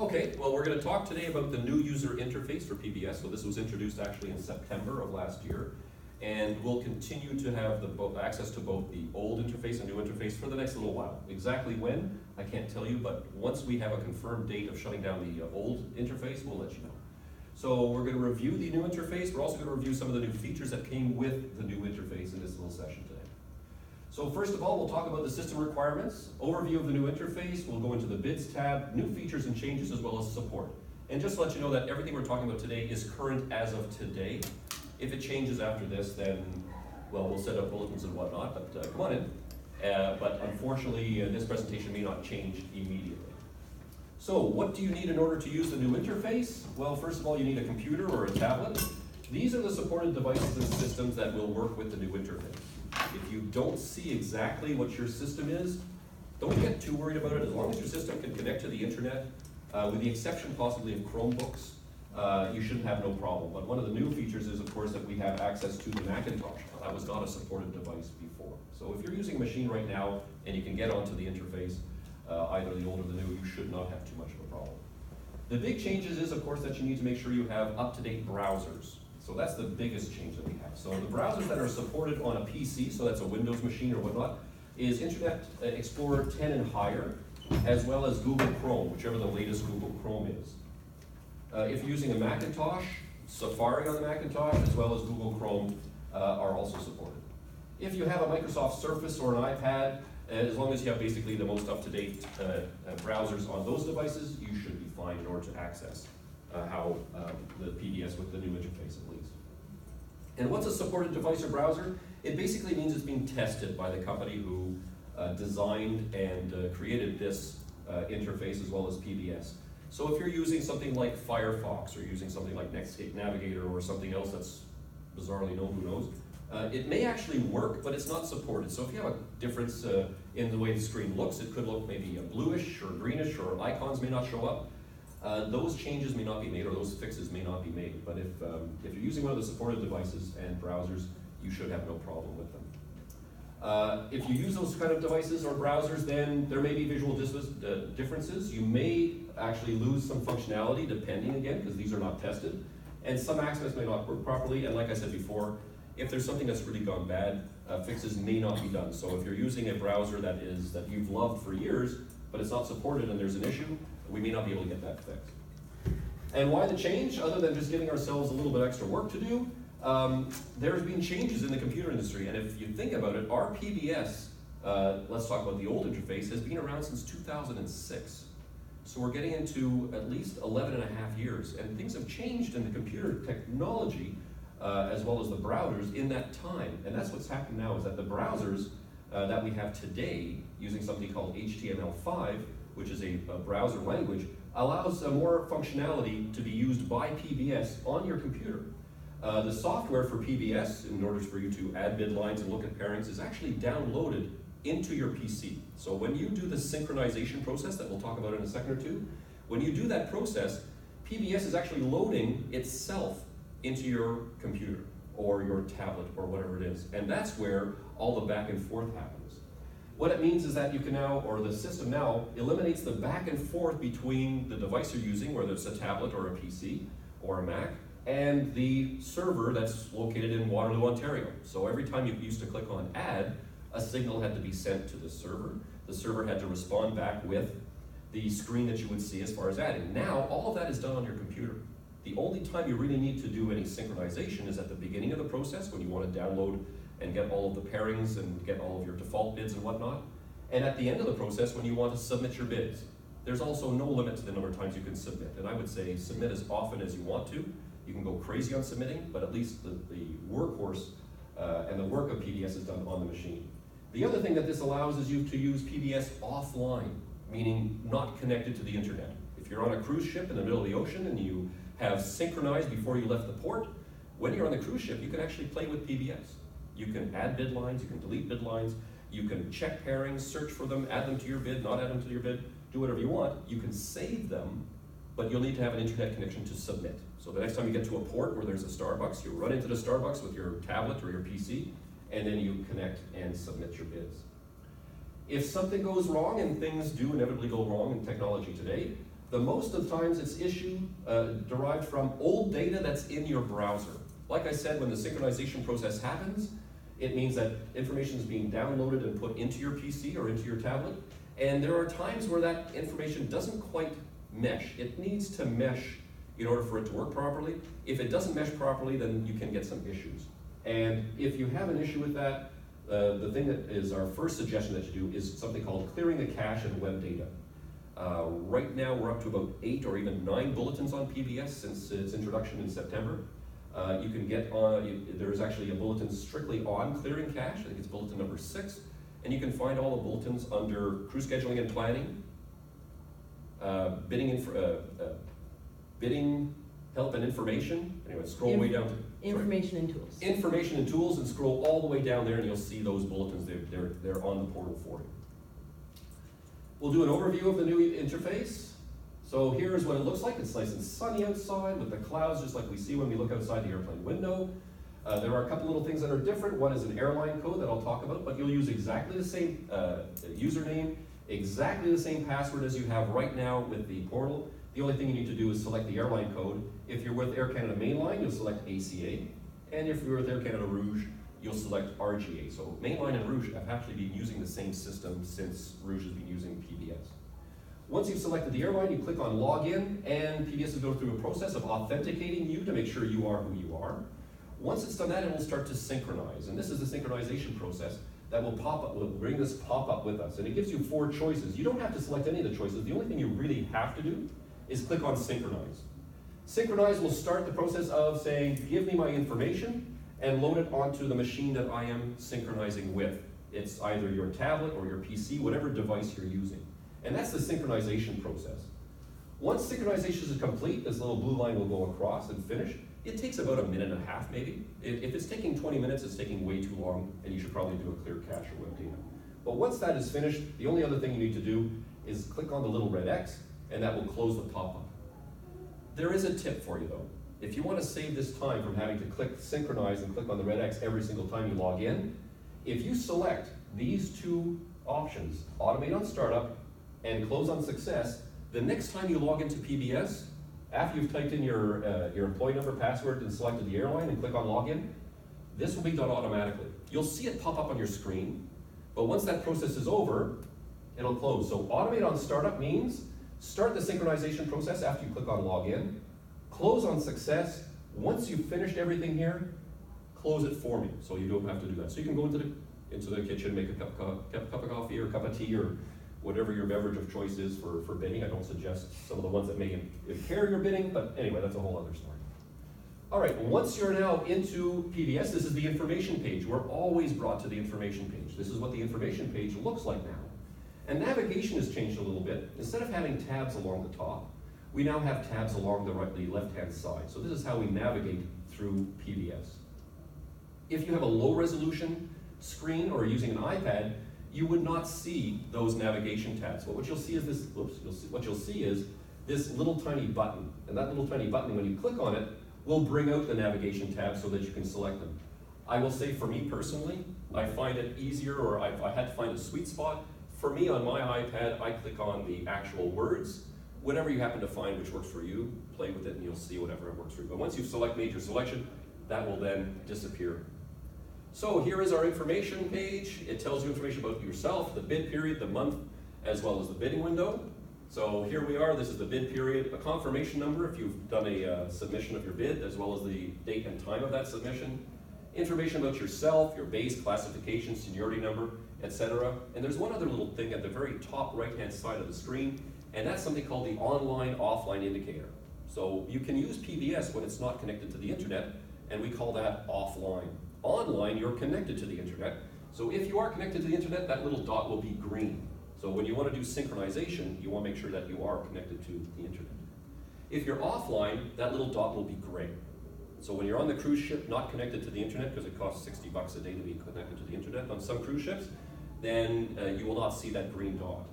Okay, well, we're going to talk today about the new user interface for PBS. So this was introduced actually in September of last year, and we'll continue to have access to both the old interface and new interface for the next little while. Exactly when, I can't tell you, but once we have a confirmed date of shutting down the old interface, we'll let you know. So we're going to review the new interface. We're also going to review some of the new features that came with the new interface in this little session today. So first of all, we'll talk about the system requirements, overview of the new interface, we'll go into the bids tab, new features and changes as well as support. And just to let you know that everything we're talking about today is current as of today. If it changes after this, then, well, we'll set up bulletins and whatnot, but come on in. But unfortunately, this presentation may not change immediately. So what do you need in order to use the new interface? Well, first of all, you need a computer or a tablet. These are the supported devices and systems that will work with the new interface. If you don't see exactly what your system is, don't get too worried about it. As long as your system can connect to the internet, with the exception possibly of Chromebooks, you shouldn't have no problem. But one of the new features is, of course, that we have access to the Macintosh. That was not a supported device before. So if you're using a machine right now and you can get onto the interface, either the old or the new, you should not have too much of a problem. The big changes is, of course, that you need to make sure you have up-to-date browsers. So that's the biggest change that we have. So the browsers that are supported on a PC, so that's a Windows machine or whatnot, is Internet Explorer 10 and higher, as well as Google Chrome, whichever the latest Google Chrome is. If you're using a Macintosh, Safari on the Macintosh, as well as Google Chrome are also supported. If you have a Microsoft Surface or an iPad, as long as you have basically the most up-to-date browsers on those devices, you should be fine in order to access the PBS with the new interface at least. And what's a supported device or browser? It basically means it's being tested by the company who designed and created this interface as well as PBS. So if you're using something like Firefox or using something like Netscape Navigator or something else that's bizarrely known, who knows, it may actually work, but it's not supported. So if you have a difference in the way the screen looks, it could look maybe bluish or greenish, or icons may not show up. Those changes may not be made, or those fixes may not be made. But if you're using one of the supported devices and browsers, you should have no problem with them. If you use those kind of devices or browsers, then there may be visual differences. You may actually lose some functionality, depending again, because these are not tested. And some aspects may not work properly. And like I said before, if there's something that's really gone bad, fixes may not be done. So if you're using a browser that you've loved for years, but it's not supported and there's an issue, we may not be able to get that fixed. And why the change? Other than just giving ourselves a little bit extra work to do, there's been changes in the computer industry. And if you think about it, our PBS, let's talk about the old interface, has been around since 2006. So we're getting into at least 11 and a half years. And things have changed in the computer technology as well as the browsers in that time. And that's what's happened now, is that the browsers that we have today, using something called HTML5, which is a browser language, allows more functionality to be used by PBS on your computer. The software for PBS, in order for you to add midlines and look at pairings, is actually downloaded into your PC. So when you do the synchronization process that we'll talk about in a second or two, when you do that process, PBS is actually loading itself into your computer or your tablet or whatever it is. And that's where all the back and forth happens. What it means is that you can now, or the system now, eliminates the back and forth between the device you're using, whether it's a tablet or a PC or a Mac, and the server that's located in Waterloo, Ontario. So every time you used to click on add, a signal had to be sent to the server. The server had to respond back with the screen that you would see as far as adding. Now, all of that is done on your computer. The only time you really need to do any synchronization is at the beginning of the process, when you want to download and get all of the pairings and get all of your default bids and whatnot. And at the end of the process, when you want to submit your bids. There's also no limit to the number of times you can submit. And I would say submit as often as you want to. You can go crazy on submitting, but at least the workhorse and the work of PBS is done on the machine. The other thing that this allows is you to use PBS offline, meaning not connected to the internet. If you're on a cruise ship in the middle of the ocean and you have synchronized before you left the port, when you're on the cruise ship, you can actually play with PBS. You can add bid lines, you can delete bid lines, you can check pairings, search for them, add them to your bid, not add them to your bid, do whatever you want. You can save them, but you'll need to have an internet connection to submit. So the next time you get to a port where there's a Starbucks, you run into the Starbucks with your tablet or your PC, and then you connect and submit your bids. If something goes wrong, and things do inevitably go wrong in technology today, The most of the times it's issue derived from old data that's in your browser. Like I said, when the synchronization process happens, it means that information is being downloaded and put into your PC or into your tablet. And there are times where that information doesn't quite mesh. It needs to mesh in order for it to work properly. If it doesn't mesh properly, then you can get some issues. And if you have an issue with that, the thing that is our first suggestion that you do is something called clearing the cache and web data. Right now we're up to about 8 or even 9 bulletins on PBS since its introduction in September. You can get on, there's actually a bulletin strictly on clearing cache. I think it's bulletin number 6. And you can find all the bulletins under crew scheduling and planning, bidding, help and information. Anyway, scroll way down to information and tools. Information and tools, and scroll all the way down there and you'll see those bulletins. They're on the portal for you. We'll do an overview of the new interface. So here's what it looks like. It's nice and sunny outside with the clouds just like we see when we look outside the airplane window. There are a couple little things that are different. One is an airline code that I'll talk about, but you'll use exactly the same username, exactly the same password as you have right now with the portal. The only thing you need to do is select the airline code. If you're with Air Canada Mainline, you'll select ACA. And if you're with Air Canada Rouge, you'll select RGA. So Mainline and Rouge have actually been using the same system since Rouge has been using PBS. Once you've selected the airline, you click on Login, and PBS will go through a process of authenticating you to make sure you are who you are. Once it's done that, it will start to synchronize. And this is the synchronization process that will pop up, will bring this pop-up with us. And it gives you 4 choices. You don't have to select any of the choices. The only thing you really have to do is click on Synchronize. Synchronize will start the process of saying, give me my information, and load it onto the machine that I am synchronizing with. It's either your tablet or your PC, whatever device you're using. And that's the synchronization process. Once synchronization is complete, this little blue line will go across and finish. It takes about a minute and a half, maybe. If it's taking 20 minutes, it's taking way too long, and you should probably do a clear cache or web data. But once that is finished, the only other thing you need to do is click on the little red X, and that will close the pop-up. There is a tip for you, though. If you want to save this time from having to click synchronize and click on the red X every single time you log in, if you select these 2 options, automate on startup and close on success, the next time you log into PBS, after you've typed in your employee number, password, and selected the airline and click on login, this will be done automatically. You'll see it pop up on your screen, but once that process is over, it'll close. So automate on startup means start the synchronization process after you click on login, close on success. Once you've finished everything here, close it for me, so you don't have to do that. So you can go into the kitchen, make a cup of coffee or a cup of tea or whatever your beverage of choice is for bidding. I don't suggest some of the ones that may impair your bidding, but anyway, that's a whole other story. All right, once you're now into PBS, this is the information page. We're always brought to the information page. This is what the information page looks like now. And navigation has changed a little bit. Instead of having tabs along the top, we now have tabs along the left-hand side. So this is how we navigate through PBS. If you have a low resolution screen or using an iPad, you would not see those navigation tabs. But what you'll see is this, what you'll see is this little tiny button. And that little tiny button, when you click on it, will bring out the navigation tabs so that you can select them. I will say for me personally, I find it easier, or I had to find a sweet spot. For me on my iPad, I click on the actual words. Whatever you happen to find which works for you, play with it and you'll see whatever works for you. But once you've made your selection, that will then disappear. So here is our information page. It tells you information about yourself, the bid period, the month, as well as the bidding window. So here we are, this is the bid period, a confirmation number if you've done a submission of your bid, as well as the date and time of that submission. Information about yourself, your base, classification, seniority number, etc. And there's one other little thing at the very top right-hand side of the screen, and that's something called the online-offline indicator. So you can use PBS when it's not connected to the internet, and we call that offline. Online, you're connected to the internet. So if you are connected to the internet, that little dot will be green. So when you want to do synchronization, you want to make sure that you are connected to the internet. If you're offline, that little dot will be gray. So when you're on the cruise ship not connected to the internet, because it costs $60 a day to be connected to the internet on some cruise ships, then you will not see that green dot.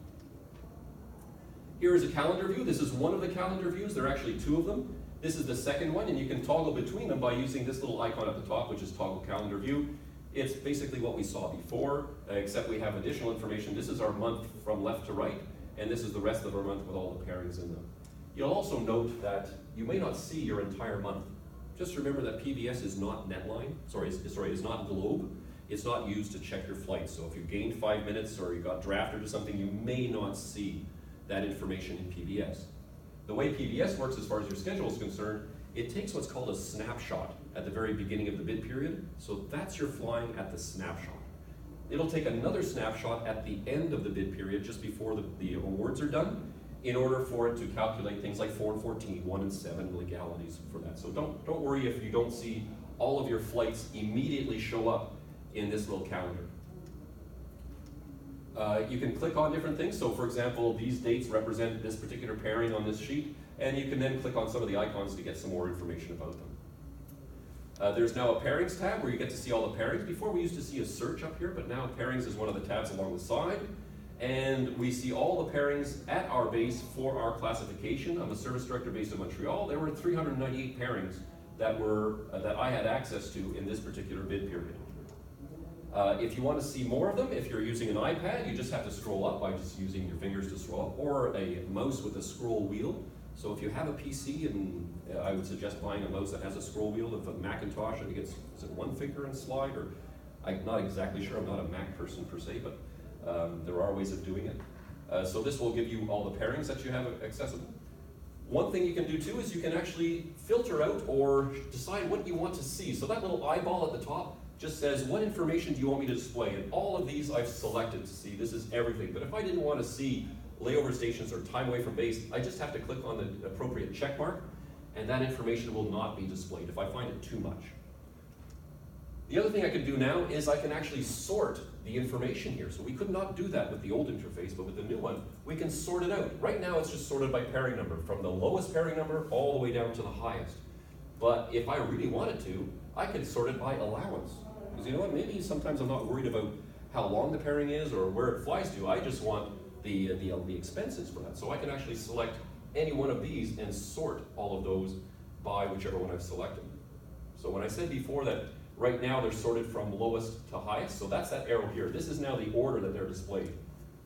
Here is a calendar view. This is one of the calendar views. There are actually 2 of them. This is the second one, and you can toggle between them by using this little icon at the top, which is toggle calendar view. It's basically what we saw before, except we have additional information. This is our month from left to right, and this is the rest of our month with all the pairings in them. You'll also note that you may not see your entire month. Just remember that PBS is not Netline, is not Globe. It's not used to check your flight. So if you gained 5 minutes or you got drafted or something, you may not see that information in PBS. The way PBS works as far as your schedule is concerned, it takes what's called a snapshot at the very beginning of the bid period. So that's your flying at the snapshot. It'll take another snapshot at the end of the bid period, just before the awards are done, in order for it to calculate things like 4 and 14, 1 and 7 legalities for that. So don't worry if you don't see all of your flights immediately show up in this little calendar. You can click on different things. So for example, these dates represent this particular pairing on this sheet, and you can then click on some of the icons to get some more information about them. There's now a pairings tab where you get to see all the pairings. Before we used to see a search up here, but now pairings is one of the tabs along the side. And we see all the pairings at our base for our classification. I'm a service director based in Montreal. There were 398 pairings that I had access to in this particular bid period. If you want to see more of them, if you're using an iPad, you just have to scroll up by just using your fingers to scroll up, or a mouse with a scroll wheel. So if you have a PC, and I would suggest buying a mouse that has a scroll wheel. If a Macintosh, I think it's, is it one finger and slide, or I'm not exactly sure, I'm not a Mac person per se, but there are ways of doing it. So this will give you all the pairings that you have accessible. One thing you can do too is you can actually filter out or decide what you want to see. So that little eyeball at the top just says, what information do you want me to display? And all of these I've selected to see. This is everything. But if I didn't want to see layover stations or time away from base, I just have to click on the appropriate check mark, and that information will not be displayed if I find it too much. The other thing I can do now is I can actually sort the information here. So we could not do that with the old interface, but with the new one, we can sort it out. Right now it's just sorted by pairing number, from the lowest pairing number all the way down to the highest. But if I really wanted to, I could sort it by allowance. Because you know what, maybe sometimes I'm not worried about how long the pairing is or where it flies to. I just want the expenses for that. So I can actually select any one of these and sort all of those by whichever one I've selected. So when I said before that right now they're sorted from lowest to highest, so that's that arrow here. This is now the order that they're displayed.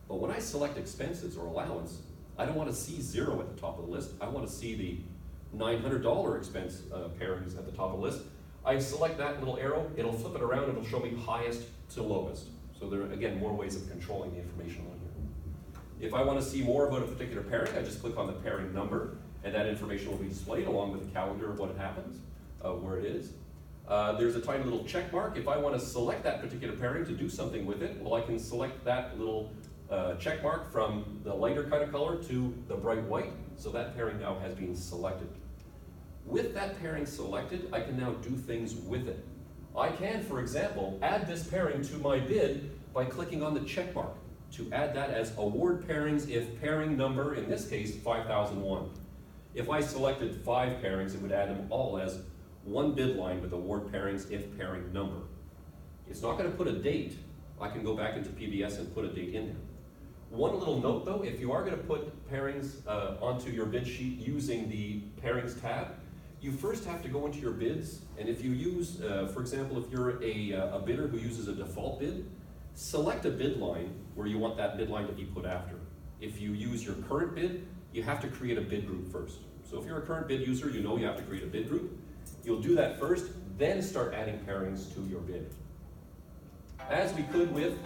But when I select expenses or allowance, I don't want to see 0 at the top of the list. I want to see the $900 expense pairings at the top of the list. I select that little arrow, it'll flip it around, it'll show me highest to lowest. So there are, again, more ways of controlling the information on here. If I want to see more about a particular pairing, I just click on the pairing number, and that information will be displayed along with the calendar of what happens, where it is. There's a tiny little check mark. If I want to select that particular pairing to do something with it, well, I can select that little check mark from the lighter kind of color to the bright white, so that pairing now has been selected. With that pairing selected, I can now do things with it. I can, for example, add this pairing to my bid by clicking on the check mark to add that as award pairings if pairing number, in this case, 5001. If I selected 5 pairings, it would add them all as one bid line with award pairings if pairing number. It's not going to put a date. I can go back into PBS and put a date in there. One little note though, if you are going to put pairings onto your bid sheet using the pairings tab, you first have to go into your bids, and if you use, for example, if you're a bidder who uses a default bid, select a bid line where you want that bid line to be put after. If you use your current bid, you have to create a bid group first. So if you're a current bid user, you know you have to create a bid group. You'll do that first, then start adding pairings to your bid. As we could with,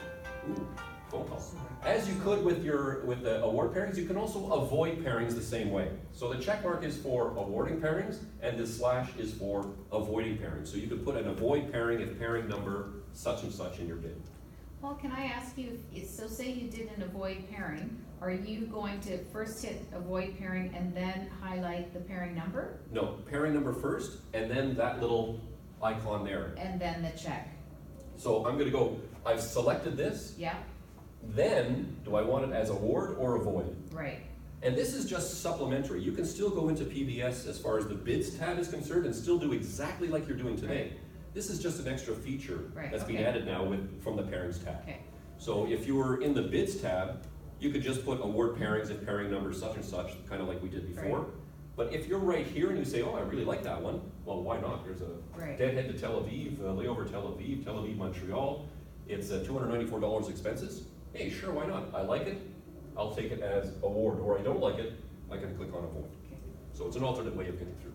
phone call. As you could with the award pairings, you can also avoid pairings the same way. So the check mark is for awarding pairings, and the slash is for avoiding pairings. So you could put an avoid pairing if pairing number such and such in your bid. Paul, can I ask you, so say you did an avoid pairing, are you going to first hit avoid pairing and then highlight the pairing number? No, pairing number first, and then that little icon there. And then the check. So I'm going to go, I've selected this. Yeah. Then, do I want it as award or avoid? Right. And this is just supplementary. You can still go into PBS as far as the bids tab is concerned and still do exactly like you're doing today. Right. This is just an extra feature that's being added now from the pairings tab. Okay. So if you were in the bids tab, you could just put award pairings if pairing number such and such, kind of like we did before. Right. But if you're right here and you say, oh, I really like that one, well, why not? There's a deadhead to Tel Aviv, layover Tel Aviv, Montreal. It's $294 expenses. Hey, sure, why not? I like it, I'll take it as award, or I don't like it, I can click on avoid. Okay. So it's an alternate way of getting through.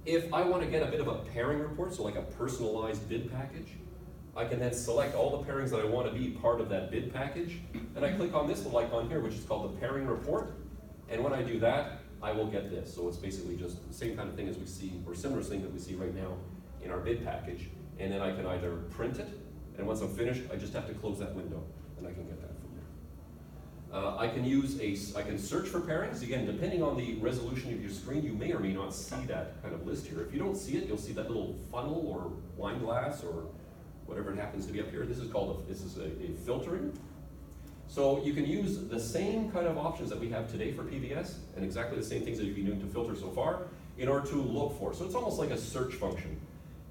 If I want to get a bit of a pairing report, so like a personalized bid package, I can then select all the pairings that I want to be part of that bid package, and I click on this little icon here, which is called the pairing report, and when I do that, I will get this. So it's basically just the same kind of thing as we see, or similar thing that we see right now in our bid package, and then I can either print it, and once I'm finished, I just have to close that window, and I can get that from there. I can search for pairings. Again, depending on the resolution of your screen, you may or may not see that kind of list here. If you don't see it, you'll see that little funnel or wine glass or whatever it happens to be up here. This is a filtering. So you can use the same kind of options that we have today for PBS, and exactly the same things that you've been doing to filter so far, in order to look for. So it's almost like a search function.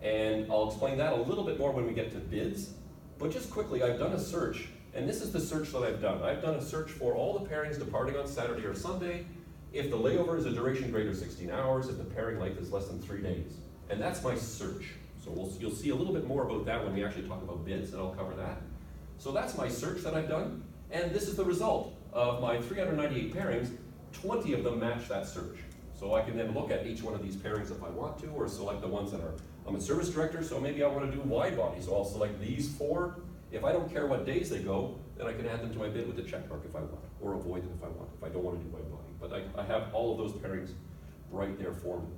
And I'll explain that a little bit more when we get to bids. But just quickly, I've done a search, and this is the search that I've done. I've done a search for all the pairings departing on Saturday or Sunday, if the layover is a duration greater than 16 hours, if the pairing length is less than 3 days. And that's my search. So you'll see a little bit more about that when we actually talk about bids, and I'll cover that. So that's my search that I've done, and this is the result of my 398 pairings. 20 of them match that search. So I can then look at each one of these pairings if I want to, or select the ones that are, I'm a service director, so maybe I want to do wide body, so I'll select these 4. If I don't care what days they go, then I can add them to my bid with a check mark if I want, or avoid them if I want, if I don't want to do wide body. But I have all of those pairings right there for me.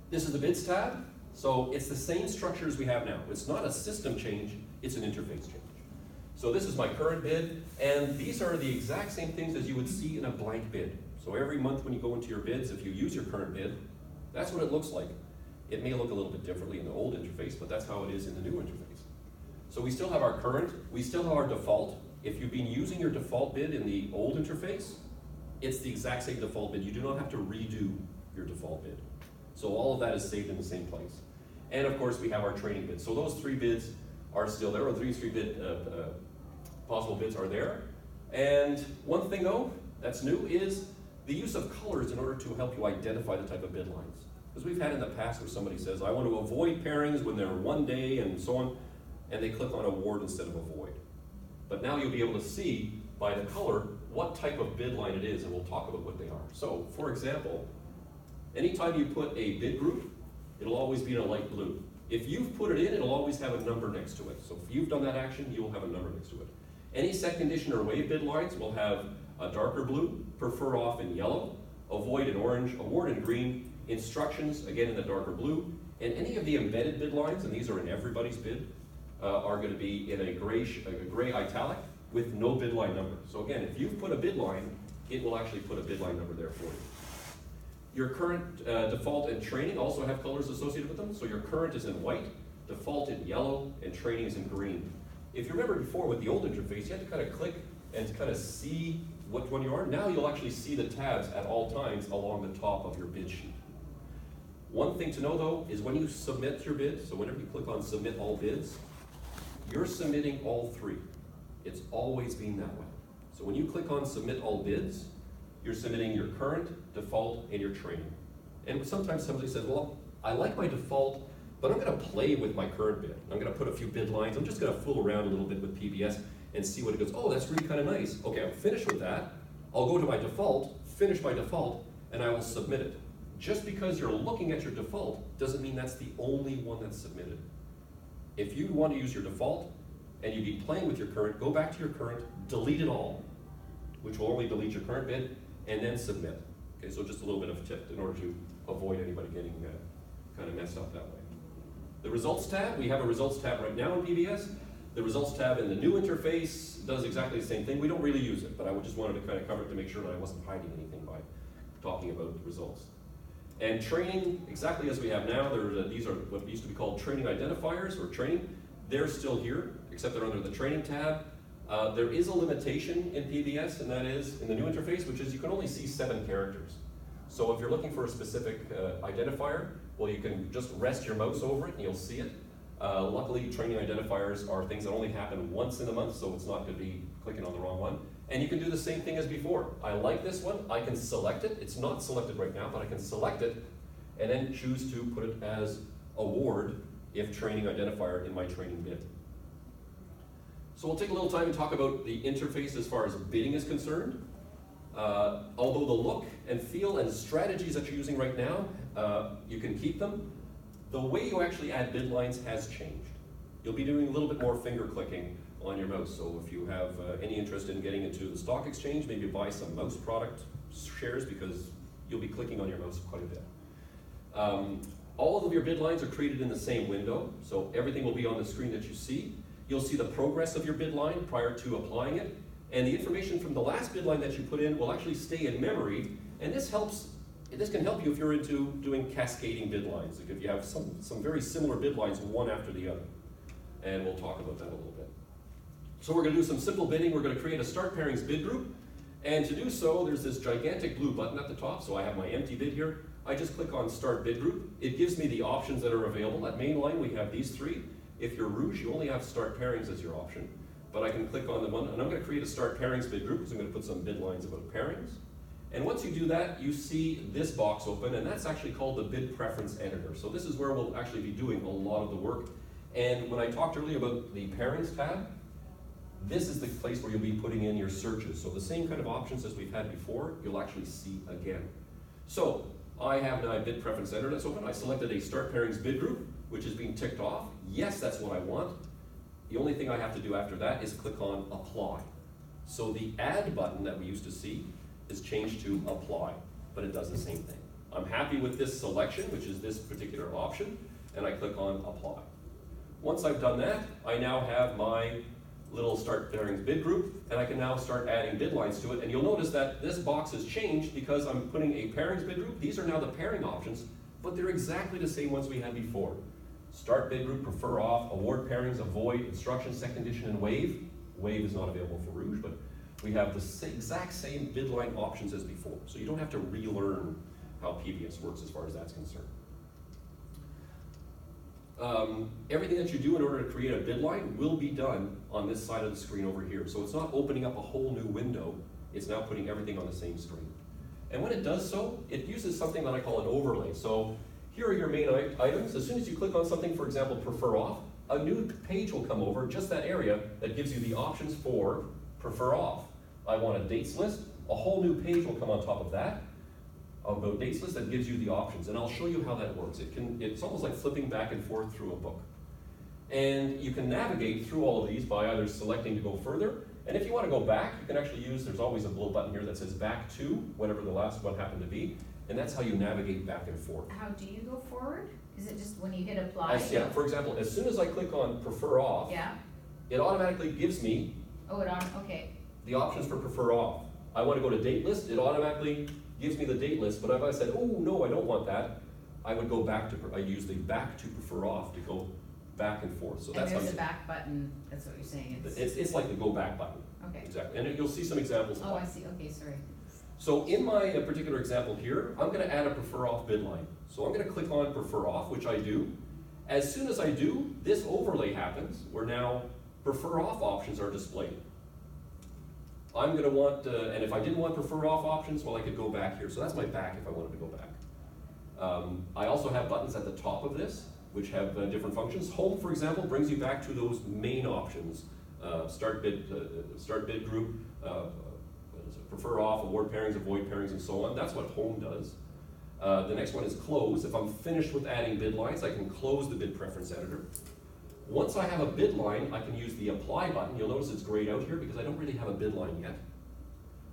This is the bids tab. So it's the same structure as we have now. It's not a system change, it's an interface change. So this is my current bid, and these are the exact same things as you would see in a blank bid. So every month when you go into your bids, if you use your current bid, that's what it looks like. It may look a little bit differently in the old interface, but that's how it is in the new interface. So we still have our current, we still have our default. If you've been using your default bid in the old interface, it's the exact same default bid. You do not have to redo your default bid. So all of that is saved in the same place. And of course, we have our training bids. So those 3 bids are still there, or 3 bid possible bids are there. And one thing though, that's new, is the use of colors in order to help you identify the type of bid lines. Because we've had in the past where somebody says, I want to avoid pairings when they're 1 day and so on, and they click on award instead of avoid. But now you'll be able to see by the color what type of bid line it is, and we'll talk about what they are. So, for example, anytime you put a bid group, it'll always be in a light blue. If you've put it in, it'll always have a number next to it. So if you've done that action, you will have a number next to it. Any set condition or waive bid lines will have a darker blue, prefer off in yellow, avoid in orange, award in green, instructions, again in the darker blue, and any of the embedded bid lines, and these are in everybody's bid, are going to be in a gray italic with no bid line number. So again, if you've put a bid line, it will actually put a bid line number there for you. Your current, default, and training also have colors associated with them. So your current is in white, default in yellow, and training is in green. If you remember before with the old interface, you had to kind of click and kind of see which one you are. Now you'll actually see the tabs at all times along the top of your bid sheet. One thing to know though is when you submit your bid, so whenever you click on submit all bids, you're submitting all 3. It's always been that way. So when you click on submit all bids, you're submitting your current, default, and your training. And sometimes somebody says, well, I like my default, but I'm gonna play with my current bid. I'm gonna put a few bid lines. I'm just gonna fool around a little bit with PBS and see what it goes. Oh, that's really kind of nice. Okay, I'm finished with that. I'll go to my default, finish my default, and I will submit it. Just because you're looking at your default doesn't mean that's the only one that's submitted. If you want to use your default and you've been playing with your current, go back to your current, delete it all, which will only delete your current bid, and then submit. Okay, so just a little bit of a tip in order to avoid anybody getting kind of messed up that way. The results tab, we have a results tab right now in PBS. The results tab in the new interface does exactly the same thing. We don't really use it, but I just wanted to kind of cover it to make sure that I wasn't hiding anything by talking about the results. And training, exactly as we have now, these are what used to be called training identifiers or training. They're still here, except they're under the training tab. There is a limitation in PBS, and that is in the new interface, which is you can only see 7 characters. So if you're looking for a specific identifier, well, you can just rest your mouse over it and you'll see it. Luckily, training identifiers are things that only happen once in a month, so it's not going to be clicking on the wrong one. And you can do the same thing as before. I like this one, I can select it. It's not selected right now, but I can select it and then choose to put it as award if training identifier in my training bid. So we'll take a little time and talk about the interface as far as bidding is concerned. Although the look and feel and strategies that you're using right now, you can keep them, the way you actually add bid lines has changed. You'll be doing a little bit more finger clicking on your mouse. So if you have any interest in getting into the stock exchange, maybe buy some mouse product shares, because you'll be clicking on your mouse quite a bit. All of your bid lines are created in the same window, so everything will be on the screen that you see. You'll see the progress of your bid line prior to applying it, and the information from the last bid line that you put in will actually stay in memory, and this can help you if you're into doing cascading bid lines, like if you have some very similar bid lines one after the other. And we'll talk about that a little bit. So we're going to do some simple bidding. We're going to create a Start Pairings bid group, and to do so, there's this gigantic blue button at the top. So I have my empty bid here. I just click on Start Bid Group. It gives me the options that are available. At mainline, we have these three. If you're Rouge, you only have Start Pairings as your option. But I can click on the one, and I'm going to create a Start Pairings bid group, because I'm going to put some bid lines about pairings. And once you do that, you see this box open, and that's actually called the Bid Preference Editor. So this is where we'll actually be doing a lot of the work. And when I talked earlier about the Pairings tab, this is the place where you'll be putting in your searches. So the same kind of options as we've had before, you'll actually see again. So I have now a Bid Preference Editor that's open. I selected a Start Pairings bid group, which is being ticked off. Yes, that's what I want. The only thing I have to do after that is click on Apply. So the Add button that we used to see is changed to Apply, but it does the same thing. I'm happy with this selection, which is this particular option, and I click on Apply. Once I've done that, I now have my little Start Pairings bid group, and I can now start adding bid lines to it. And you'll notice that this box has changed because I'm putting a Pairings bid group. These are now the pairing options, but they're exactly the same ones we had before. Start bid group, prefer off, award pairings, avoid, instruction, set condition, and waive. Waive is not available for Rouge, but we have the exact same bid line options as before. So you don't have to relearn how PBS works as far as that's concerned. Everything that you do in order to create a bid line will be done on this side of the screen over here. So it's not opening up a whole new window, it's now putting everything on the same screen. And when it does so, it uses something that I call an overlay. So here are your main items. As soon as you click on something, for example, prefer off, a new page will come over, just that area, that gives you the options for prefer off. I want a dates list, a whole new page will come on top of that, about dates list that gives you the options, and I'll show you how that works. It's almost like flipping back and forth through a book. And you can navigate through all of these by either selecting to go further, and if you want to go back, you can actually use, there's always a little button here that says back to, whatever the last one happened to be, and that's how you navigate back and forth. How do you go forward? Is it just when you hit apply? Yeah, for example, as soon as I click on prefer off, Yeah. it automatically gives me Okay. the options for prefer off. I want to go to date list, it automatically gives me the date list, but if I said, oh no, I don't want that, I would go back to, I use the back to prefer off to go back and forth. So And that's how there's you, a back button, that's what you're saying. it's like the go back button. Okay. Exactly, and you'll see some examples of Oh, that. I see, okay, sorry. So in my particular example here, I'm going to add a prefer off bid line. So I'm going to click on prefer off, which I do. As soon as I do, this overlay happens, where now prefer off options are displayed. I'm going to want, and if I didn't want prefer off options, well, I could go back here. So that's my back if I wanted to go back. I also have buttons at the top of this, which have different functions. Home, for example, brings you back to those main options. Start bid group, prefer off, award pairings, avoid pairings, and so on. That's what home does. The next one is close. If I'm finished with adding bid lines, I can close the bid preference editor. Once I have a bid line, I can use the apply button. You'll notice it's grayed out here because I don't really have a bid line yet.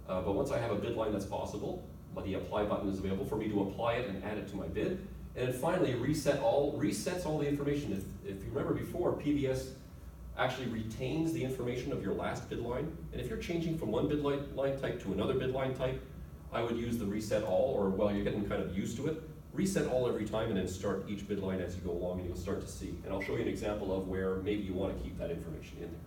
But once I have a bid line that's possible, the apply button is available for me to apply it and add it to my bid. And then finally, resets all the information. If you remember before, PBS actually retains the information of your last bid line. And if you're changing from one bid line type to another bid line type, I would use the reset all, or while you're getting kind of used to it, reset all every time and then start each bid line as you go along, and you'll start to see. And I'll show you an example of where maybe you want to keep that information in there.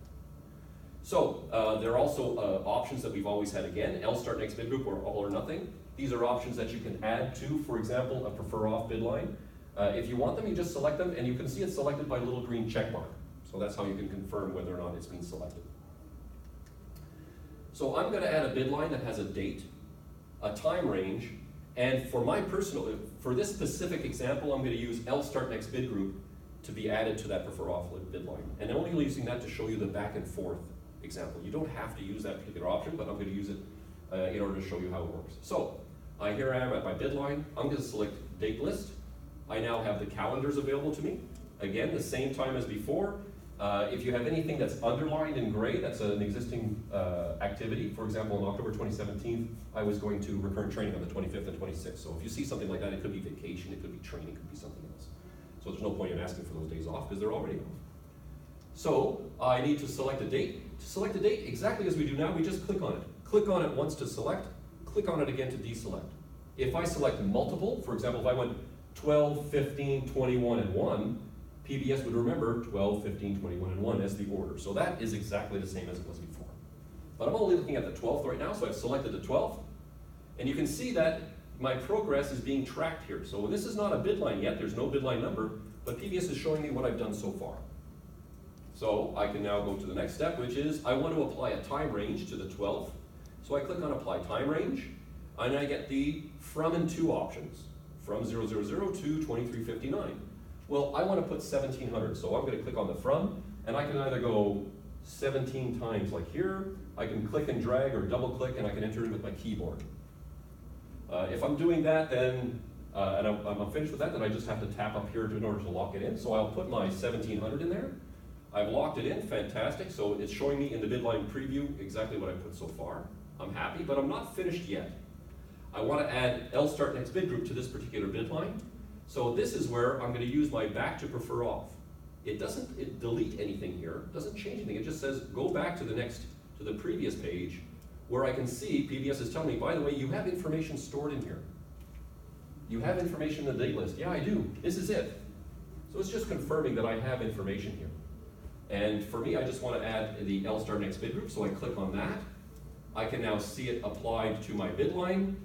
So there are also options that we've always had again, L start next bid group or all or nothing. These are options that you can add to, for example, a prefer off bid line. If you want them, you just select them, and you can see it's selected by a little green check mark. So that's how you can confirm whether or not it's been selected. So I'm going to add a bid line that has a date, a time range, and for this specific example, I'm going to use L start next bid group to be added to that prefer off bid line. And I'm only using that to show you the back and forth example. You don't have to use that particular option, but I'm going to use it in order to show you how it works. So, here I am at my bid line. I'm going to select date list. I now have the calendars available to me. Again, the same time as before. If you have anything that's underlined in gray, that's an existing activity. For example, on October 2017, I was going to recurrent training on the 25th and 26th. So if you see something like that, it could be vacation, it could be training, it could be something else. So there's no point in asking for those days off because they're already off. So I need to select a date. To select a date, exactly as we do now, we just click on it. Click on it once to select, click on it again to deselect. If I select multiple, for example, if I went 12, 15, 21, and 1, PBS would remember 12, 15, 21, and 1 as the order. So that is exactly the same as it was before. But I'm only looking at the 12th right now, so I've selected the 12th. And you can see that my progress is being tracked here. So this is not a bid line yet, there's no bid line number, but PBS is showing me what I've done so far. So I can now go to the next step, which is I want to apply a time range to the 12th. So I click on Apply Time Range, and I get the from and to options, from 000 to 2359. Well, I want to put 1700, so I'm going to click on the from, and I can either go 17 times like here, I can click and drag or double click, and I can enter it with my keyboard. If I'm doing that, then, and I'm finished with that, then I just have to tap up here in order to lock it in. So I'll put my 1700 in there. I've locked it in, fantastic. So it's showing me in the bid line preview exactly what I've put so far. I'm happy, but I'm not finished yet. I want to add L start next bid group to this particular bid line. So this is where I'm going to use my back to prefer off. It doesn't delete anything here, doesn't change anything. It just says go back to the previous page where I can see PBS is telling me, by the way, you have information stored in here. You have information in the date list. Yeah, I do. This is it. So it's just confirming that I have information here. And for me, I just want to add the L start next bid group, so I click on that. I can now see it applied to my bid line.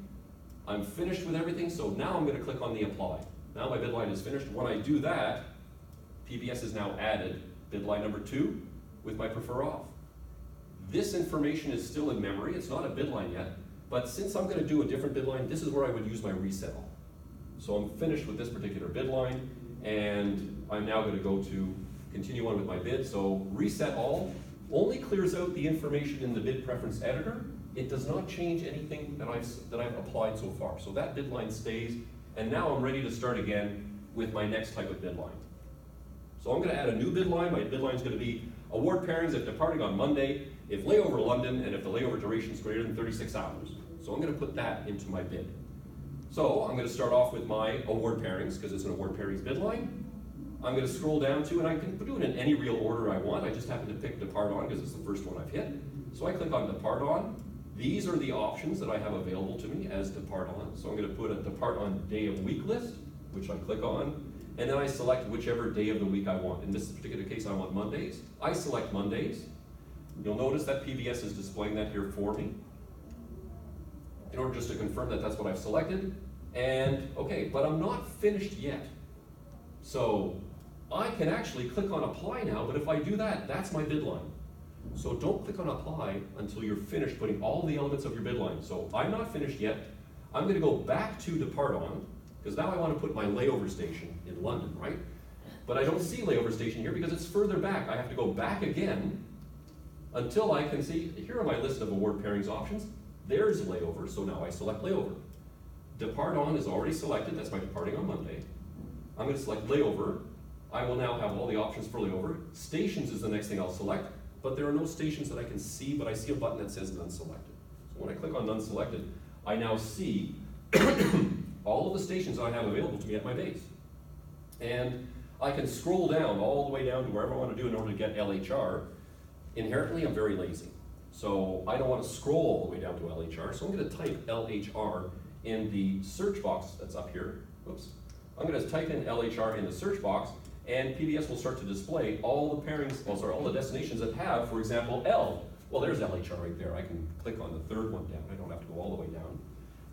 I'm finished with everything, so now I'm going to click on the apply. Now my bid line is finished. When I do that, PBS has now added bid line number 2 with my prefer off. This information is still in memory. It's not a bid line yet, but since I'm going to do a different bid line, this is where I would use my reset all. So I'm finished with this particular bid line, and I'm now going to go to continue on with my bid. So reset all only clears out the information in the bid preference editor. It does not change anything that I've applied so far. So that bid line stays, and now I'm ready to start again with my next type of bid line. So I'm going to add a new bid line. My bid line is going to be award pairings if departing on Monday, if layover London, and if the layover duration is greater than 36 hours. So I'm going to put that into my bid. So I'm going to start off with my award pairings because it's an award pairings bid line. I'm going to scroll down to, and I can do it in any real order I want. I just happen to pick depart on because it's the first one I've hit. So I click on depart on. These are the options that I have available to me as depart on. So I'm going to put a depart on day of week list, which I click on, and then I select whichever day of the week I want. In this particular case, I want Mondays. I select Mondays. You'll notice that PBS is displaying that here for me in order just to confirm that that's what I've selected. And okay, but I'm not finished yet. So I can actually click on apply now, but if I do that, that's my bid line. So don't click on apply until you're finished putting all the elements of your bid line. So I'm not finished yet. I'm going to go back to depart on, because now I want to put my layover station in London, right? But I don't see layover station here because it's further back. I have to go back again until I can see, here are my list of award pairings options. There's layover, so now I select layover. Depart on is already selected, that's my departing on Monday. I'm going to select layover. I will now have all the options for layover. Stations is the next thing I'll select, but there are no stations that I can see, but I see a button that says none selected. So when I click on none selected, I now see all of the stations I have available to me at my base. And I can scroll down all the way down to wherever I want to do in order to get LHR. Inherently, I'm very lazy. So I don't want to scroll all the way down to LHR, so I'm going to type LHR in the search box that's up here. Oops. I'm going to type in LHR in the search box, and PBS will start to display all the pairings, all the destinations that have, for example, L. Well, there's LHR right there. I can click on the third one down. I don't have to go all the way down.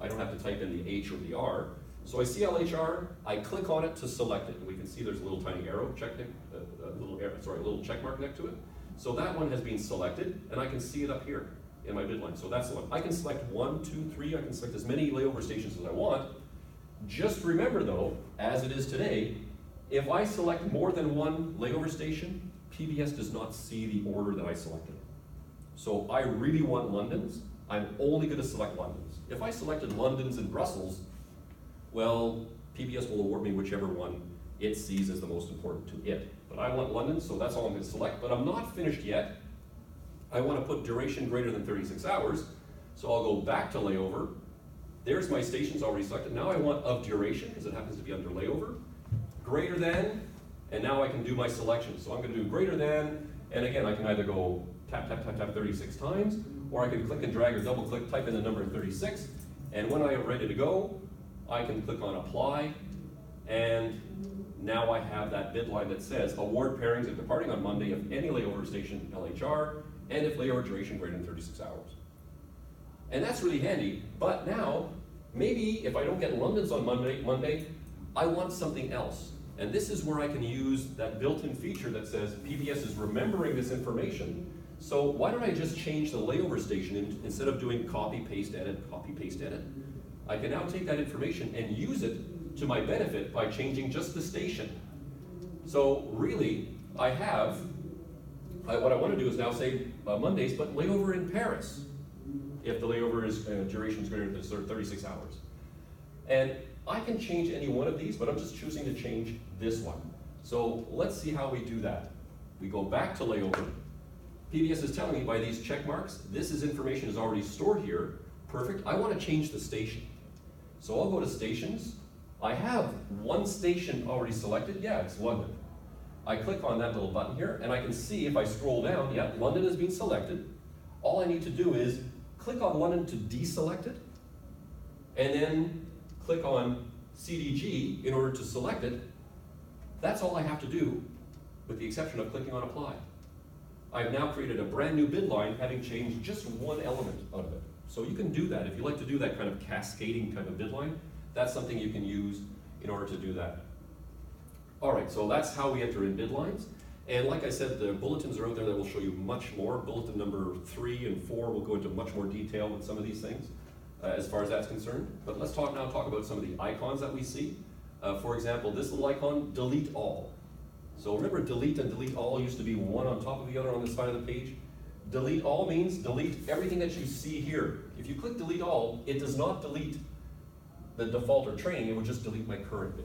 I don't have to type in the H or the R. So I see LHR, I click on it to select it, and we can see there's a little tiny arrow, a little check mark next to it. So that one has been selected, and I can see it up here in my bid line. So that's the one. I can select 1, 2, 3, I can select as many layover stations as I want. Just remember though, as it is today, if I select more than one layover station, PBS does not see the order that I selected. So I really want London's, I'm only going to select London's. If I selected London's and Brussels, well, PBS will award me whichever one it sees as the most important to it. But I want London, so that's all I'm going to select. But I'm not finished yet. I want to put duration greater than 36 hours. So I'll go back to layover. There's my stations already selected. Now I want of duration, because it happens to be under layover. Greater than, and now I can do my selection. So I'm going to do greater than, and again, I can either go tap, tap, tap, tap 36 times, or I can click and drag or double click, type in the number 36, and when I am ready to go, I can click on apply, and now I have that bid line that says award pairings if departing on Monday of any layover station LHR, and if layover duration greater than 36 hours. And that's really handy, but now, maybe if I don't get London's on Monday, I want something else. And this is where I can use that built-in feature that says PBS is remembering this information. So why don't I just change the layover station instead of doing copy, paste, edit, copy, paste, edit? I can now take that information and use it to my benefit by changing just the station. So really, what I want to do is now say Mondays, but layover in Paris, if the layover is duration is greater than 36 hours. And I can change any one of these, but I'm just choosing to change this one. So let's see how we do that. We go back to layover. PBS is telling me by these check marks, information is already stored here. Perfect. I want to change the station. So I'll go to stations. I have one station already selected. Yeah, it's London. I click on that little button here, and I can see if I scroll down, yeah, London has been selected. All I need to do is click on London to deselect it, and then click on CDG in order to select it. That's all I have to do, with the exception of clicking on apply. I've now created a brand new bid line, having changed just one element of it. So you can do that. If you like to do that kind of cascading type of bid line, that's something you can use in order to do that. All right, so that's how we enter in bid lines. And like I said, the bulletins are out there that will show you much more. Bulletin number 3 and 4 will go into much more detail with some of these things as far as that's concerned. But let's talk about some of the icons that we see. For example, this little icon, delete all. So remember, delete and delete all used to be one on top of the other on this side of the page. Delete all means delete everything that you see here. If you click delete all, it does not delete the default or training, it would just delete my current bid.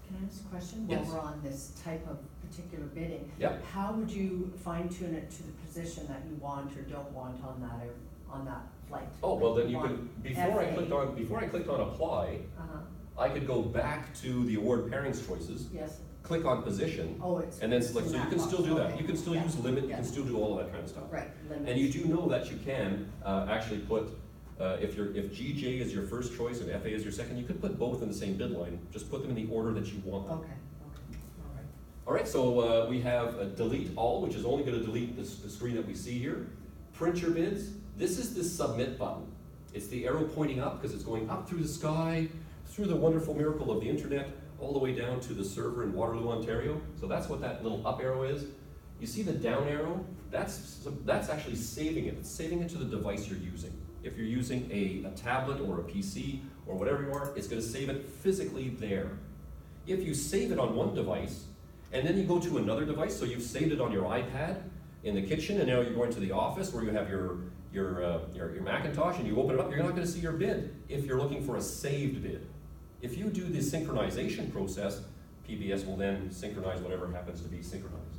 Can I ask a question? Yes. While we're on this type of particular bidding, Yep. how would you fine tune it to the position that you want or don't want on that flight? Oh, well then Like you want can, before I clicked on apply, Uh-huh, I could go back to the award pairings choices, yes. click on position, Oh, it's. and then it's select, in so you that can box. still do that. Okay. You can still Yeah. use limit, you Yeah. can still do all of that kind of stuff. Right, limits. And you do know that you can actually put, if GJ is your first choice and FA is your second, you could put both in the same bid line. Just put them in the order that you want them. Okay, all right. All right, so we have delete all, which is only going to delete the screen that we see here. Print your bids. This is the submit button. It's the arrow pointing up because it's going up through the sky, through the wonderful miracle of the internet, all the way down to the server in Waterloo, Ontario. So that's what that little up arrow is. You see the down arrow? That's actually saving it. It's saving it to the device you're using. If you're using a tablet or a PC or whatever you are, it's going to save it physically there. If you save it on one device, and then you go to another device, so you've saved it on your iPad in the kitchen, and now you're going to the office where you have your Macintosh, and you open it up, you're not going to see your bid if you're looking for a saved bid. If you do the synchronization process, PBS will then synchronize whatever happens to be synchronized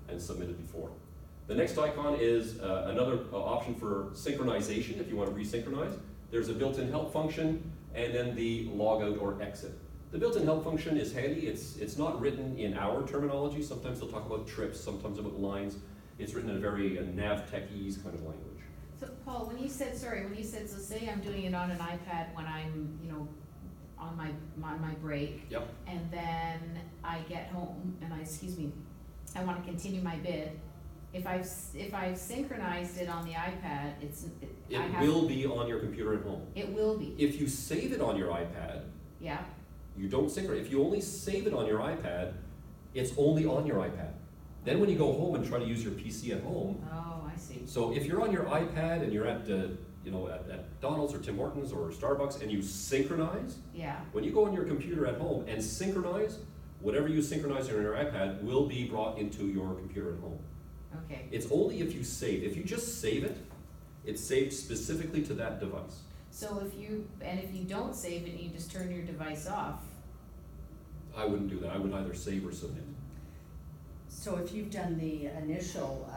and submitted before. The next icon is another option for synchronization if you want to resynchronize. There's a built-in help function and then the logout or exit. The built-in help function is handy. It's not written in our terminology. Sometimes they'll talk about trips, sometimes about lines. It's written in a very nav-techies kind of language. So Paul, when you said, so say I'm doing it on an iPad when I'm, on my break. Yep. And then I get home and I want to continue my bid. If I've synchronized it on the iPad, It will be on your computer at home. It will be. If you save it on your iPad, Yeah. you don't synchronize. If you only save it on your iPad, it's only on your iPad. Then when you go home and try to use your PC at home, Oh, I see. so if you're on your iPad and you're at Donald's or Tim Hortons or Starbucks and you synchronize, Yeah. when you go on your computer at home and synchronize, whatever you synchronize on your iPad will be brought into your computer at home. Okay. It's only if you save. If you just save it, It's saved specifically to that device. So if you don't save it and you just turn your device off, I wouldn't do that. I would either save or submit. So if you've done the initial,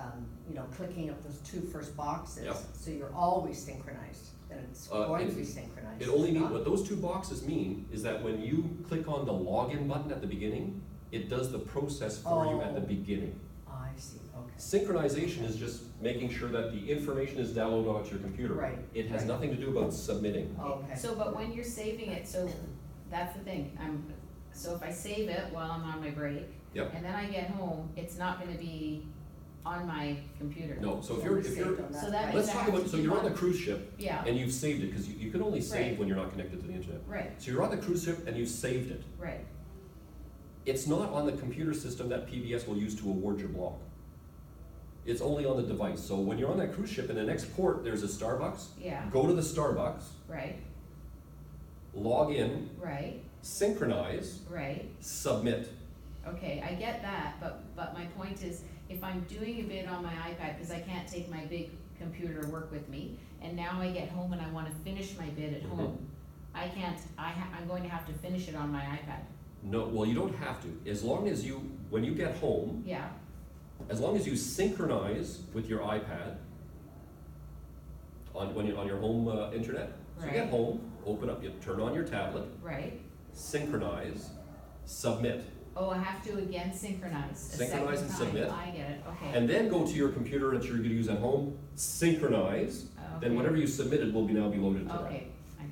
clicking of those two first boxes, Yep. so you're always synchronized, then it's going to be synchronized. It only means, not? what those two boxes mean is that when you click on the login button at the beginning, it does the process for you at the beginning. I see, okay. Synchronization is just making sure that the information is downloaded onto your computer. Right. It has right. nothing to do about submitting. Okay. so, but when you're saving it, so that's the thing, so if I save it while I'm on my break, Yep. and then I get home, it's not gonna be on my computer. No, so if So you're, we if saved you're, on that. So that Right. means let's I talk have about, to so keep you're on on- the cruise ship Yeah, and you've saved it, because you can only save Right. when you're not connected to the internet. right, So you're on the cruise ship and you've saved it. right, It's not on the computer system that PBS will use to award your block. It's only on the device. So when you're on that cruise ship in the next port, there's a Starbucks. yeah, Go to the Starbucks, right, log in, right, synchronize, right. submit. Okay, I get that, but my point is, if I'm doing a bid on my iPad, because I can't take my big computer to work with me, and now I get home and I wanna finish my bid at Mhm. home, I can't, I'm going to have to finish it on my iPad. No, well, you don't have to. As long as you, when you get home, Yeah, as long as you synchronize with your iPad on your home internet. So you get Right. home, open up, you turn on your tablet, right. synchronize, submit, Oh, I have to again synchronize a second time. Synchronize and submit. I get it, okay. and then go to your computer that you're going to use at home, synchronize. Then Okay. whatever you submitted will now be loaded to that. Okay, I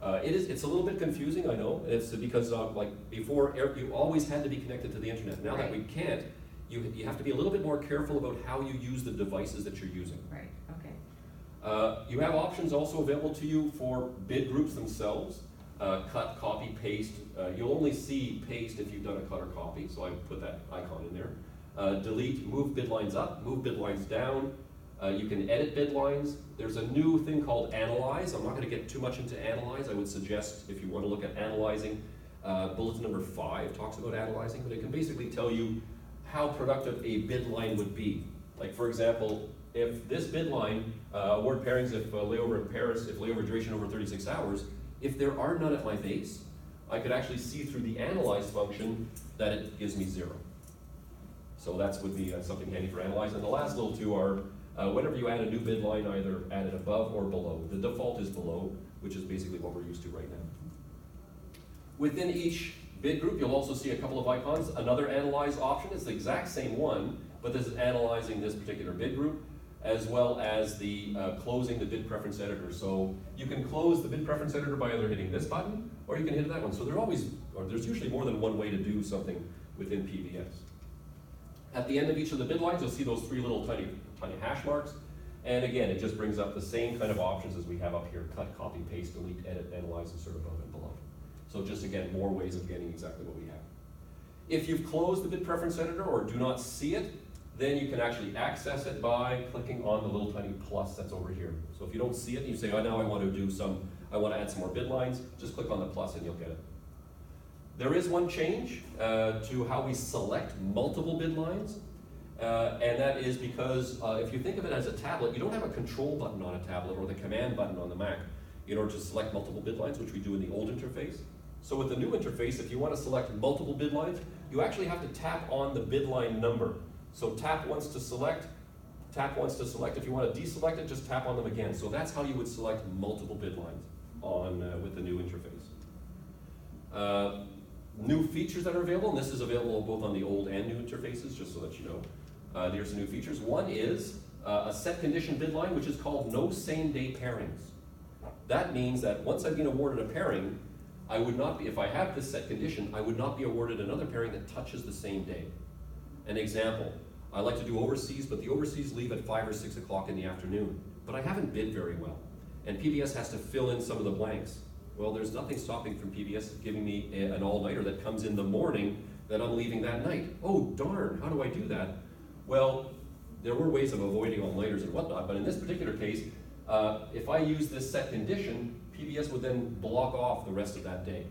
got it. It's a little bit confusing, I know. It's because like before, you always had to be connected to the internet. Now that we can't, you have to be a little bit more careful about how you use the devices that you're using. Right, okay. You have options also available to you for bid groups themselves. Cut, copy, paste. You'll only see paste if you've done a cut or copy, so I put that icon in there. Delete, move bid lines up, move bid lines down. You can edit bid lines. There's a new thing called Analyze. I'm not going to get too much into Analyze. I would suggest if you want to look at analyzing, bulletin number 5 talks about analyzing, but it can basically tell you how productive a bid line would be. Like for example, if this bid line, award pairings if layover in Paris, if layover duration over 36 hours, if there are none at my base, I could actually see through the Analyze function that it gives me 0. So that would be something handy for Analyze. And the last little two are, whenever you add a new bid line, either add it above or below. The default is below, which is basically what we're used to right now. Within each bid group, you'll also see a couple of icons. Another Analyze option is the exact same one, but this is analyzing this particular bid group, as well as the closing the bid preference editor. So you can close the bid preference editor by either hitting this button, or you can hit that one. So there's usually more than one way to do something within PBS. At the end of each of the bid lines, you'll see those 3 little tiny hash marks. And again, it just brings up the same kind of options as we have up here: cut, copy, paste, delete, edit, analyze, insert above and below. So just again, more ways of getting exactly what we have. If you've closed the bid preference editor or do not see it, then you can actually access it by clicking on the little tiny plus that's over here. So if you don't see it and you say, oh, now I want to add some more bid lines, just click on the plus and you'll get it. There is one change to how we select multiple bid lines, and that is because if you think of it as a tablet, you don't have a control button on a tablet or the command button on the Mac in order to select multiple bid lines, which we do in the old interface. So with the new interface, if you want to select multiple bid lines, you actually have to tap on the bid line number. So tap once to select, tap once to select. If you want to deselect it, just tap on them again. So that's how you would select multiple bid lines with the new interface. New features that are available, and this is available both on the old and new interfaces, just so that you know. There's some new features. One is a set condition bid line, which is called no same day pairings. That means that once I've been awarded a pairing, I would not be, if I have this set condition, I would not be awarded another pairing that touches the same day. An example, I like to do overseas, but the overseas leave at 5 or 6 o'clock in the afternoon. But I haven't bid very well, and PBS has to fill in some of the blanks. Well, there's nothing stopping from PBS giving me an all-nighter that comes in the morning that I'm leaving that night. Oh, darn, how do I do that? Well, there were ways of avoiding all-nighters and whatnot, but in this particular case, if I use this set condition, PBS would then block off the rest of that day.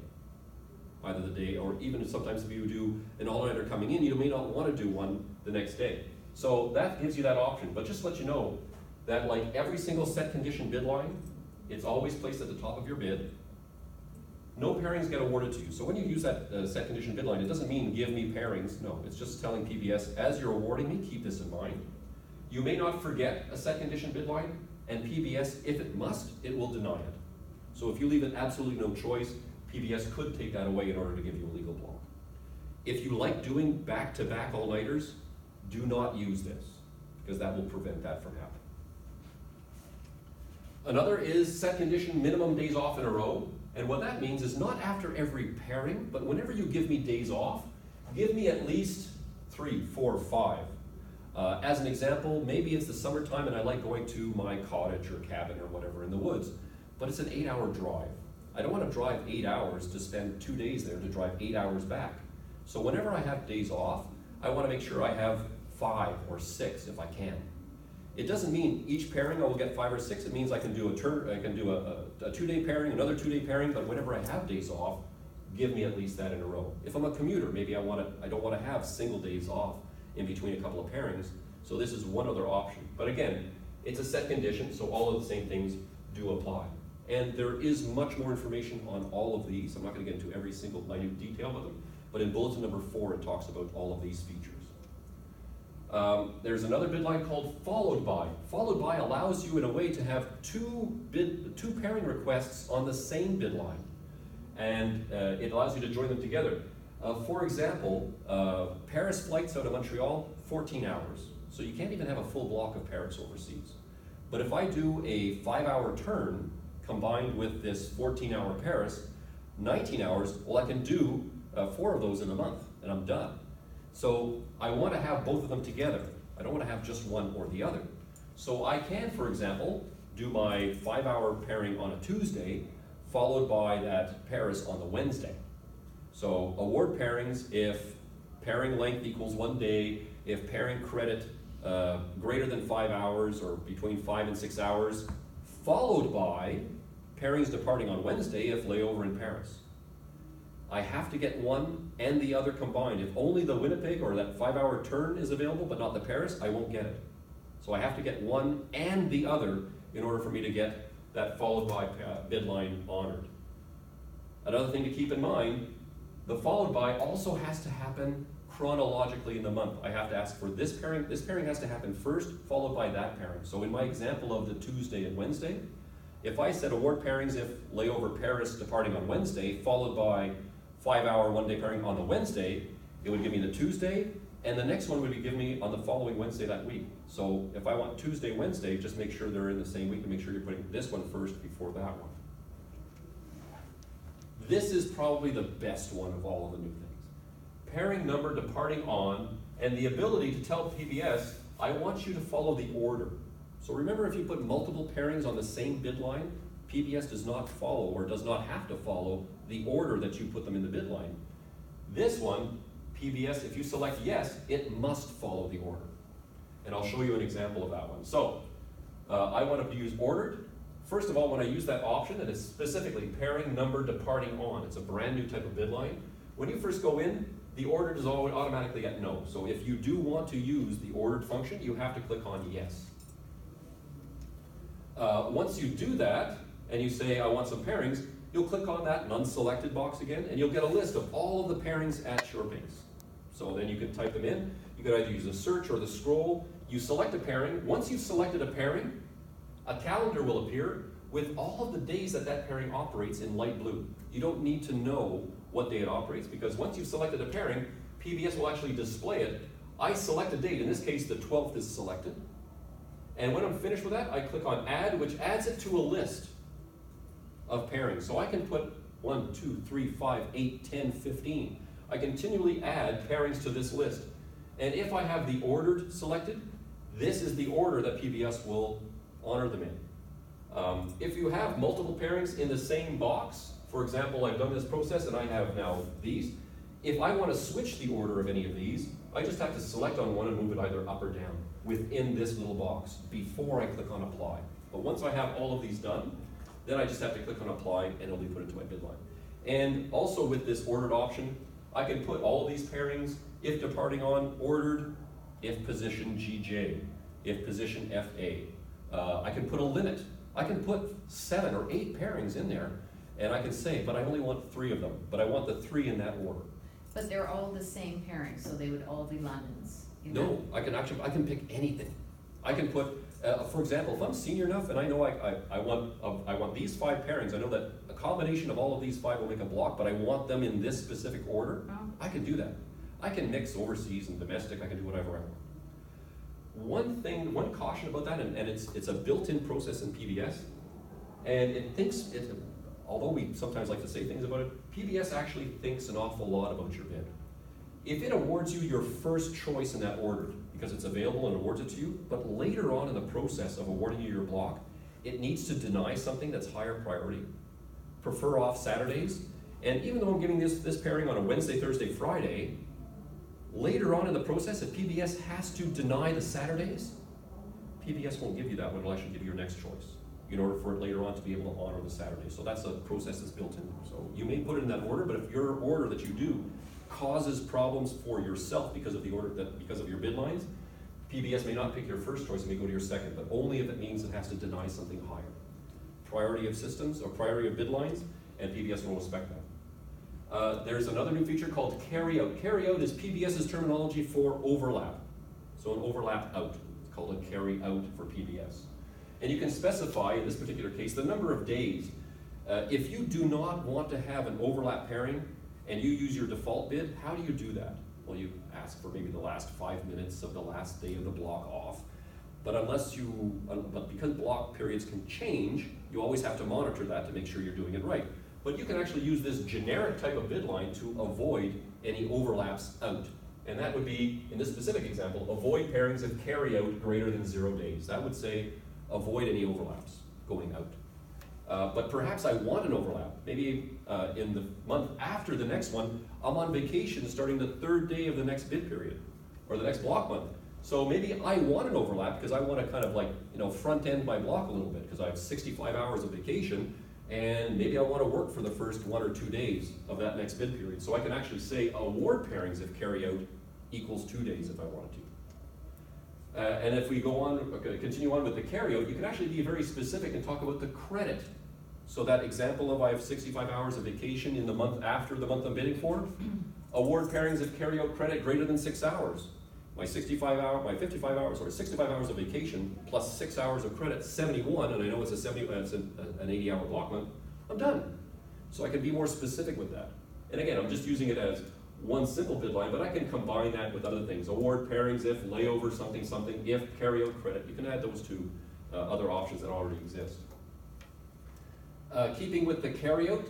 Either the day, or even sometimes if you do an all-nighter coming in, you may not want to do one the next day. So that gives you that option, but just to let you know, that like every single set condition bid line, it's always placed at the top of your bid. No pairings get awarded to you. So when you use that set condition bid line, it doesn't mean give me pairings. No, it's just telling PBS, as you're awarding me, keep this in mind. You may not forget a set condition bid line, and PBS, if it must, it will deny it. So if you leave it absolutely no choice, PBS could take that away in order to give you a legal block. If you like doing back-to-back all-nighters, do not use this, because that will prevent that from happening. Another is set condition minimum days off in a row. And what that means is not after every pairing, but whenever you give me days off, give me at least 3, 4, 5. As an example, maybe it's the summertime and I like going to my cottage or cabin or whatever in the woods, but it's an 8-hour drive. I don't want to drive 8 hours to spend 2 days there to drive 8 hours back. So whenever I have days off, I want to make sure I have 5 or 6 if I can. It doesn't mean each pairing I will get 5 or 6. It means I can do a 2-day pairing, another 2-day pairing, but whenever I have days off, give me at least that in a row. If I'm a commuter, maybe I don't want to have single days off in between a couple of pairings. So this is one other option. But again, it's a set condition, so all of the same things do apply. And there is much more information on all of these. I'm not going to get into every single minute detail of them, but in bulletin number 4, it talks about all of these features. There's another bid line called followed by. Followed by allows you in a way to have two pairing requests on the same bid line. And it allows you to join them together. For example, Paris flights out of Montreal, 14 hours. So you can't even have a full block of Paris overseas. But if I do a 5-hour turn combined with this 14-hour Paris, 19 hours, well, I can do 4 of those in a month, and I'm done. So I want to have both of them together. I don't want to have just one or the other. So I can, for example, do my 5-hour pairing on a Tuesday, followed by that Paris on the Wednesday. So award pairings if pairing length equals 1 day, if pairing credit greater than 5 hours or between 5 and 6 hours, followed by pairings departing on Wednesday if layover in Paris. I have to get one and the other combined. If only the Winnipeg or that 5-hour turn is available, but not the Paris, I won't get it. So I have to get one and the other in order for me to get that followed by bid line honored. Another thing to keep in mind, the followed by also has to happen chronologically in the month. I have to ask for this pairing has to happen first, followed by that pairing. So in my example of the Tuesday and Wednesday, if I said award pairings if layover Paris departing on Wednesday, followed by 5-hour 1-day pairing on the Wednesday, it would give me the Tuesday, and the next one would be given me on the following Wednesday that week. So if I want Tuesday, Wednesday, just make sure they're in the same week and make sure you're putting this one first before that one. This is probably the best one of all of the new things. Pairing number departing on, and the ability to tell PBS, I want you to follow the order. So remember, if you put multiple pairings on the same bid line, PBS does not follow or does not have to follow the order that you put them in the bid line. This one, PBS, if you select yes, it must follow the order. And I'll show you an example of that one. So I want to use ordered. First of all, when I use that option, and it's specifically pairing number departing on, it's a brand new type of bid line. When you first go in, the ordered is always automatically at no. So if you do want to use the ordered function, you have to click on yes. Once you do that, and you say, I want some pairings, you'll click on that unselected box again, and you'll get a list of all of the pairings at your base. So then you can type them in. You could either use the search or the scroll. You select a pairing. Once you've selected a pairing, a calendar will appear with all of the days that that pairing operates in light blue. You don't need to know what day it operates, because once you've selected a pairing, PBS will actually display it. I select a date. In this case, the 12th is selected. And when I'm finished with that, I click on Add, which adds it to a list of pairings. So I can put 1, 2, 3, 5, 8, 10, 15. I continually add pairings to this list. And if I have the ordered selected, this is the order that PBS will honor them in. If you have multiple pairings in the same box, for example, I've done this process and I have now these. If I want to switch the order of any of these, I just have to select on one and move it either up or down within this little box before I click on apply. But once I have all of these done, then I just have to click on apply and it'll be put into my bid line. And also with this ordered option, I can put all of these pairings, if departing on, ordered, if position GJ, if position FA. I can put a limit. I can put 7 or 8 pairings in there, and I can say, but I only want 3 of them, but I want the 3 in that order. But they're all the same pairing, so they would all be Londons. No, I can pick anything. I can put, for example, if I'm senior enough and I know I want these 5 pairings, I know that a combination of all of these 5 will make a block, but I want them in this specific order, Oh. I can do that. I can mix overseas and domestic, I can do whatever I want. One caution about that, and it's a built-in process in PBS, and although we sometimes like to say things about it, PBS actually thinks an awful lot about your bid. If it awards you your first choice in that order, because it's available and awards it to you, but later on in the process of awarding you your block, it needs to deny something that's higher priority, prefer off Saturdays, and even though I'm giving this pairing on a Wednesday, Thursday, Friday, later on in the process, if PBS has to deny the Saturdays, PBS won't give you that one, it'll actually give you your next choice in order for it later on to be able to honor the Saturday. So that's a process that's built in. So you may put it in that order, but if your order that you do causes problems for yourself because of the order because of your bid lines, PBS may not pick your first choice, it may go to your second, but only if it means it has to deny something higher. Priority of systems or priority of bid lines, and PBS will respect that. There's another new feature called carry-out. Carry-out is PBS's terminology for overlap. So an overlap out. It's called a carry-out for PBS. And you can specify, in this particular case, the number of days. If you do not want to have an overlap pairing and you use your default bid, how do you do that? Well, you ask for maybe the last 5 minutes of the last day of the block off. But because block periods can change, you always have to monitor that to make sure you're doing it right. But you can actually use this generic type of bid line to avoid any overlaps out. And that would be, in this specific example, avoid pairings of carry out greater than 0 days. That would say avoid any overlaps going out. But perhaps I want an overlap. Maybe in the month after the next one, I'm on vacation starting the 3rd day of the next bid period, or the next block month. So maybe I want an overlap because I want to kind of front end my block a little bit because I have 65 hours of vacation, and maybe I want to work for the first 1 or 2 days of that next bid period. So I can actually say award pairings if carry out equals 2 days if I wanted to. And if we continue on with the carry out, you can actually be very specific and talk about the credit. So that example of I have 65 hours of vacation in the month after the month I'm bidding for, award pairings if carry out credit greater than 6 hours. My 65 hours of vacation plus 6 hours of credit, 71, and I know it's an 80-hour block month, I'm done. So I can be more specific with that. And again, I'm just using it as one simple bid line, but I can combine that with other things. Award pairings if layover something, if carry out credit. You can add those to other options that already exist. Keeping with the carry out,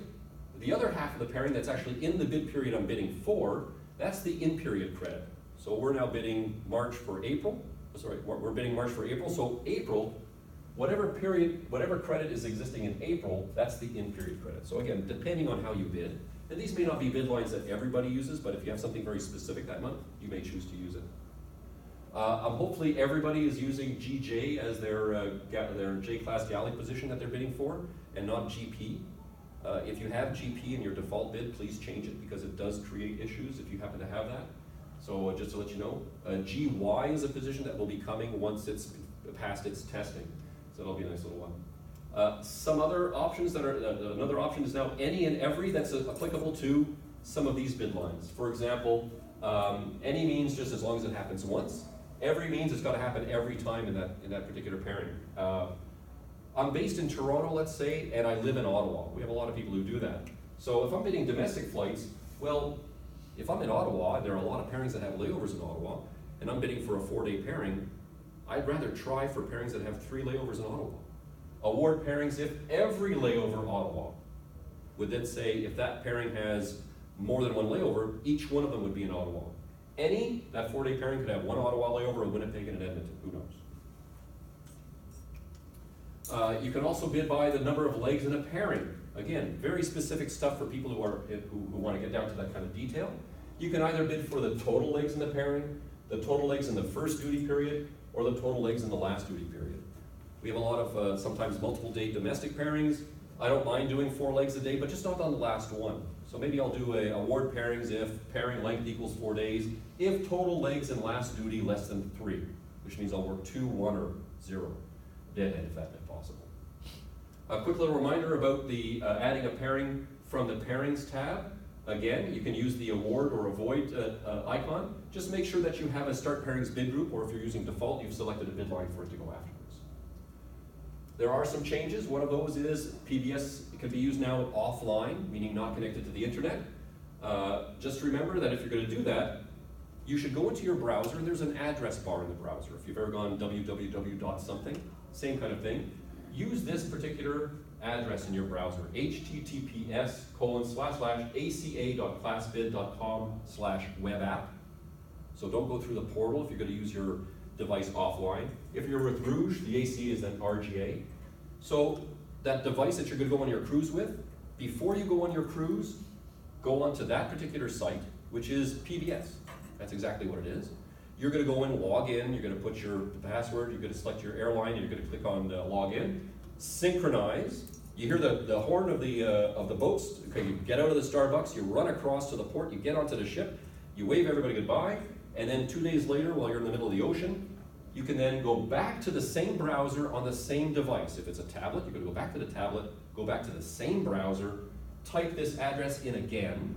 the other half of the pairing that's actually in the bid period I'm bidding for, that's the in-period credit. So we're now bidding March for April. Sorry, we're bidding March for April. So April, whatever credit is existing in April, that's the in-period credit. So again, depending on how you bid, and these may not be bid lines that everybody uses, but if you have something very specific that month, you may choose to use it. Hopefully everybody is using GJ as their J-class galley position that they're bidding for, and not GP. If you have GP in your default bid, please change it because it does create issues if you happen to have that. So just to let you know, GY is a position that will be coming once it's passed its testing. So that'll be a nice little one. Some other options another option is now any and every that's applicable to some of these bid lines. For example, any means just as long as it happens once. Every means it's got to happen every time in that particular pairing. I'm based in Toronto, let's say, and I live in Ottawa. We have a lot of people who do that. So if I'm bidding domestic flights, well, if I'm in Ottawa, there are a lot of pairings that have layovers in Ottawa, and I'm bidding for a 4-day pairing, I'd rather try for pairings that have 3 layovers in Ottawa. Award pairings if every layover in Ottawa would then say if that pairing has more than 1 layover, each one of them would be in Ottawa. That 4-day pairing could have 1 Ottawa layover, a Winnipeg, and an Edmonton, who knows. You can also bid by the number of legs in a pairing. Again, very specific stuff for people who want to get down to that kind of detail. You can either bid for the total legs in the pairing, the total legs in the first duty period, or the total legs in the last duty period. We have a lot of sometimes multiple day domestic pairings. I don't mind doing 4 legs a day, but just not on the last one. So maybe I'll do a award pairings if pairing length equals 4 days, if total legs in last duty less than 3, which means I'll work 2, 1, or 0. deadhead if possible. A quick little reminder about the adding a pairing from the pairings tab. Again, you can use the award or avoid icon. Just make sure that you have a start pairings bid group, or if you're using default, you've selected a bid line for it to go afterwards. There are some changes. One of those is PBS can be used now offline, meaning not connected to the internet. Just remember that if you're going to do that, you should go into your browser. There's an address bar in the browser. If you've ever gone www.something, same kind of thing. Use this particular address in your browser, https://aca.classbid.com/webapp. So don't go through the portal if you're going to use your device offline. If you're with Rouge, the AC is an RGA. So that device that you're going to go on your cruise with, before you go on your cruise, go onto that particular site, which is PBS. That's exactly what it is. You're going to go in, log in, you're going to put your password, you're going to select your airline, and you're going to click on log in, synchronize. You hear the horn of the boats. Okay, you get out of the Starbucks, you run across to the port, you get onto the ship, you wave everybody goodbye, and then 2 days later, while you're in the middle of the ocean, you can then go back to the same browser on the same device. If it's a tablet, you're going to go back to the tablet, go back to the same browser, type this address in again,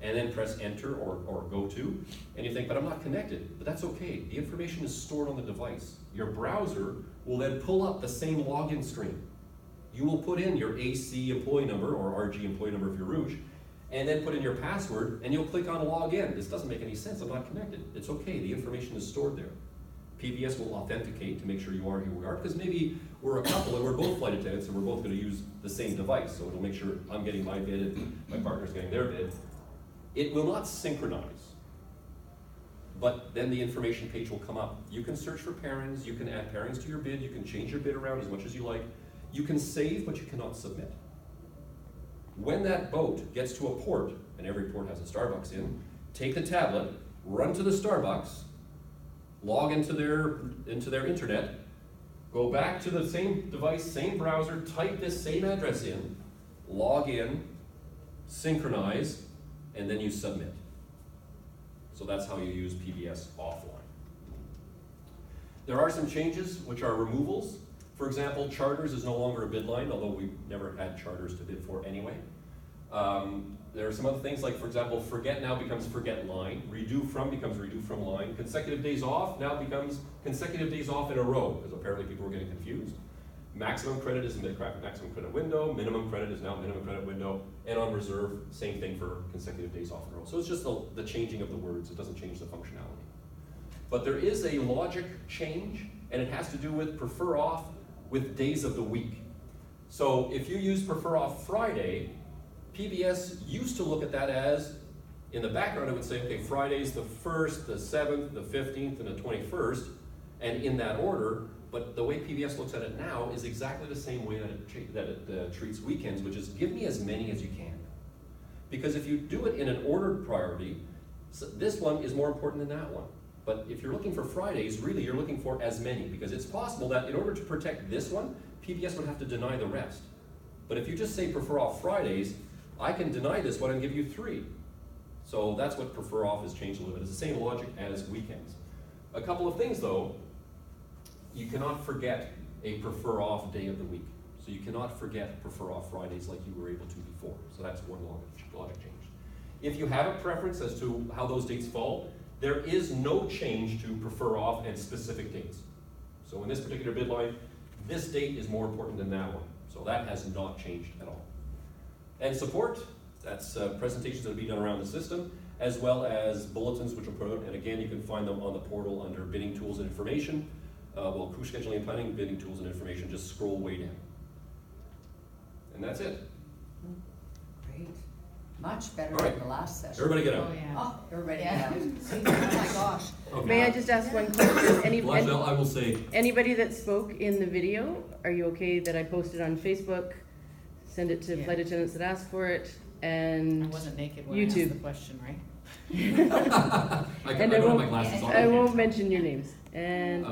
and then press enter or go to, and you think, but I'm not connected. But that's okay. The information is stored on the device. Your browser will then pull up the same login screen. You will put in your AC employee number or RG employee number if you're Rouge, and then put in your password, and you'll click on login. This doesn't make any sense. I'm not connected. It's okay. The information is stored there. PBS will authenticate to make sure you are who we are, because maybe we're a couple and we're both flight attendants and we're both going to use the same device, so it'll make sure I'm getting my bid and my partner's getting their bid. It will not synchronize, but then the information page will come up. You can search for pairings, you can add pairings to your bid, you can change your bid around as much as you like. You can save, but you cannot submit. When that boat gets to a port, and every port has a Starbucks in, take the tablet, run to the Starbucks, log into their internet, go back to the same device, same browser, type this same address in, log in, synchronize, and then you submit. So that's how you use PBS offline. There are some changes which are removals. For example, charters is no longer a bid line, although we've never had charters to bid for anyway. There are some other things like, for example, forget now becomes forget line, redo from becomes redo from line, consecutive days off now becomes consecutive days off in a row, because apparently people were getting confused. Maximum credit is maximum credit window, minimum credit is now minimum credit window, and on reserve, same thing for consecutive days off in a row. So it's just the changing of the words, it doesn't change the functionality. But there is a logic change, and it has to do with prefer off with days of the week. So if you use prefer off Friday, PBS used to look at that as, in the background it would say, okay, Friday's the 1st, the 7th, the 15th, and the 21st, and in that order. But the way PBS looks at it now is exactly the same way that it treats weekends, which is give me as many as you can. Because if you do it in an ordered priority, this one is more important than that one. But if you're looking for Fridays, really you're looking for as many, because it's possible that in order to protect this one, PBS would have to deny the rest. But if you just say prefer off Fridays, I can deny this one and give you 3. So that's what prefer off has changed a little bit. It's the same logic as weekends. A couple of things though, you cannot forget a prefer off day of the week. So you cannot forget prefer off Fridays like you were able to before. So that's one logic change. If you have a preference as to how those dates fall, there is no change to prefer off and specific dates. So in this particular bid line, this date is more important than that one. So that has not changed at all. And support, that's presentations that will be done around the system, as well as bulletins which will put out, and again, you can find them on the portal under bidding tools and information. Well, crew scheduling and planning, bidding tools and information, just scroll way down. And that's it. Great. Much better All right. than the last session. Everybody get out. Oh, yeah. Oh, everybody Yeah. get out. Oh my gosh. Okay. May I just ask one question? Well, I will say, Anybody that spoke in the video, are you okay that I post it on Facebook, send it to Yeah. flight attendants that asked for it, I and wasn't naked when I YouTube. asked the question, right? I And don't have my won't- glasses on. I won't mention your names, and